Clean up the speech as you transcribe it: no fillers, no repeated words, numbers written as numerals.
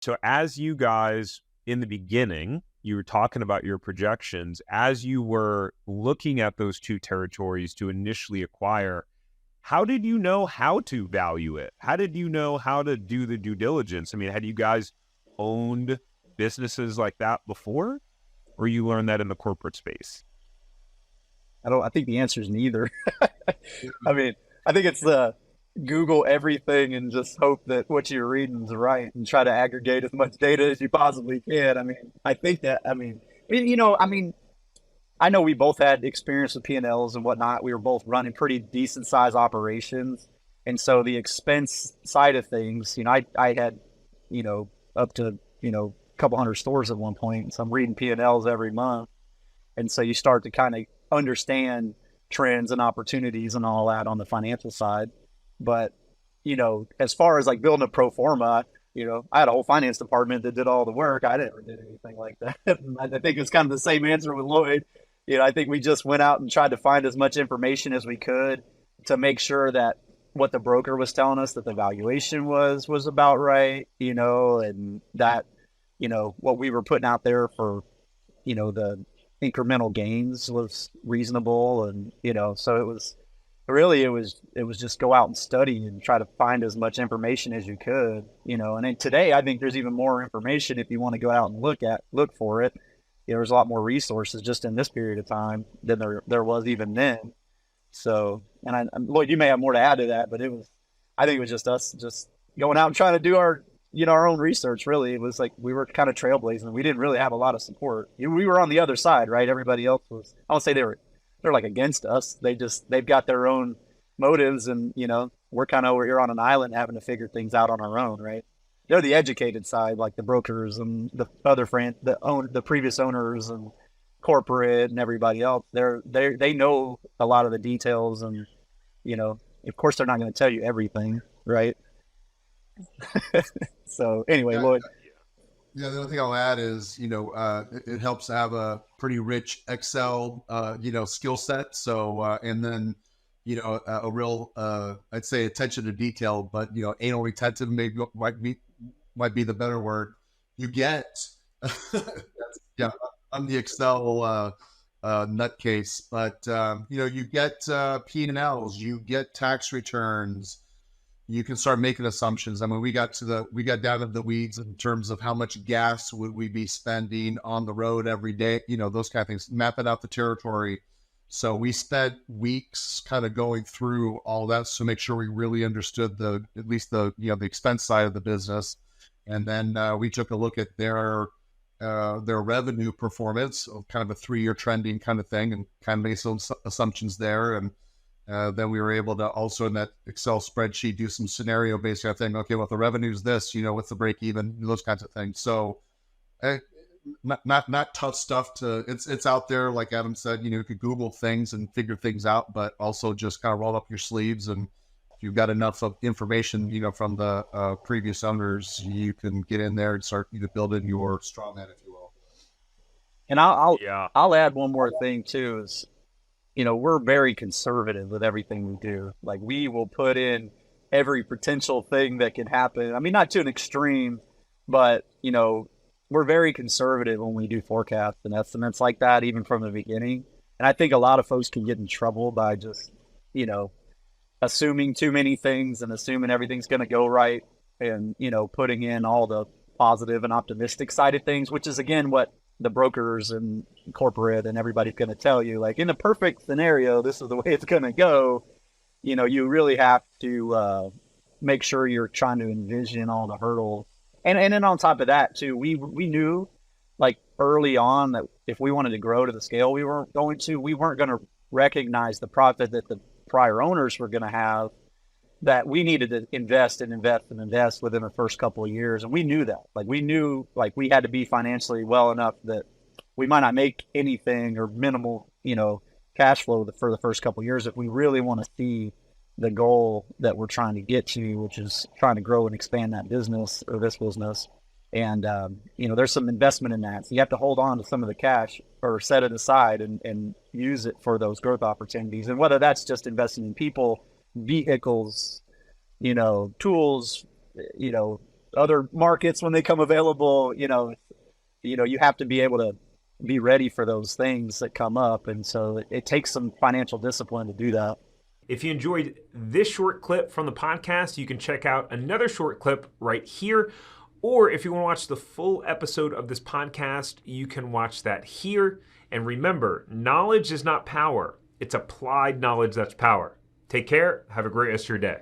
So as you guys in the beginning, you were talking about your projections, as you were looking at those two territories to initially acquire, how did you know how to value it? How did you know how to do the due diligence? I mean, had you guys owned businesses like that before, or you learned that in the corporate space? I think the answer is neither. I mean, I think it's the Google everything and just hope that what you're reading is right and try to aggregate as much data as you possibly can. I mean, I think that, I mean, I know we both had experience with P&Ls and whatnot. We were both running pretty decent size operations. And so the expense side of things, I had, up to, a couple hundred stores at one point. So I'm reading P&Ls every month. And so you start to kind of understand trends and opportunities and all that on the financial side. But, as far as like building a pro forma, I had a whole finance department that did all the work. I never did anything like that. I think it's kind of the same answer with Lloyd. I think we just went out and tried to find as much information as we could to make sure that what the broker was telling us, that the valuation was about right, and that, what we were putting out there for, the incremental gains was reasonable. And, so it was just go out and study and try to find as much information as you could, and then today I think there's even more information if you want to go out and look for it. There's a lot more resources just in this period of time than there was even then. So, and Lloyd, you may have more to add to that, but I think it was just us just going out and trying to do our own research. Really, it was like we were kind of trailblazing. We didn't really have a lot of support. We were on the other side, right? Everybody else was. I won't say they're like against us. They've got their own motives, and we're kind of over here on an island having to figure things out on our own, right? They're the educated side, like the brokers and the other the previous owners and corporate and everybody else. They know a lot of the details, and of course they're not going to tell you everything, right? So anyway, Yeah, Lloyd. yeah. The only thing I'll add is, it helps to have a pretty rich Excel, skill set. So, and then, a real, I'd say attention to detail, but anal retentive might be the better word. You get, yeah, I'm the Excel nutcase, but you get P&Ls, you get tax returns. You can start making assumptions. I mean, we got down to the weeds in terms of how much gas would we be spending on the road every day, those kind of things, mapping out the territory. So we spent weeks kind of going through all that to make sure we really understood at least the expense side of the business. And then we took a look at their revenue performance, kind of a 3-year trending kind of thing, and kind of made some assumptions there. And then we were able to also in that Excel spreadsheet do some scenario based kind of thing. Okay, well, if the revenue's this, what's the break even, those kinds of things. So not tough stuff it's out there. Like Adam said, you could Google things and figure things out, but also just kind of roll up your sleeves. And if you've got enough of information, from the previous owners, you can get in there and start building your straw man, if you will. And I'll add one more thing too is, we're very conservative with everything we do. Like we will put in every potential thing that can happen. I mean, not to an extreme, but we're very conservative when we do forecasts and estimates like that, even from the beginning. And I think a lot of folks can get in trouble by just, assuming too many things and assuming everything's going to go right and, putting in all the positive and optimistic side of things, which is again, what the brokers and corporate and everybody's going to tell you. Like in a perfect scenario, this is the way it's going to go. You really have to make sure you're trying to envision all the hurdles. And then on top of that too, we knew like early on that if we wanted to grow to the scale we weren't going to recognize the profit that the prior owners were going to have, that we needed to invest within the first couple of years. And we knew that. Like we knew like we had to be financially well enough that we might not make anything or minimal, cash flow for the first couple of years if we really want to see the goal that we're trying to get to, which is trying to grow and expand that business or this business. And, there's some investment in that. So you have to hold on to some of the cash or set it aside and use it for those growth opportunities. And whether that's just investing in people, vehicles, tools, other markets when they come available. You have to be able to be ready for those things that come up. And so it takes some financial discipline to do that. If you enjoyed this short clip from the podcast, you can check out another short clip right here. Or if you want to watch the full episode of this podcast, you can watch that here. And remember, knowledge is not power. It's applied knowledge that's power. Take care. Have a great rest of your day.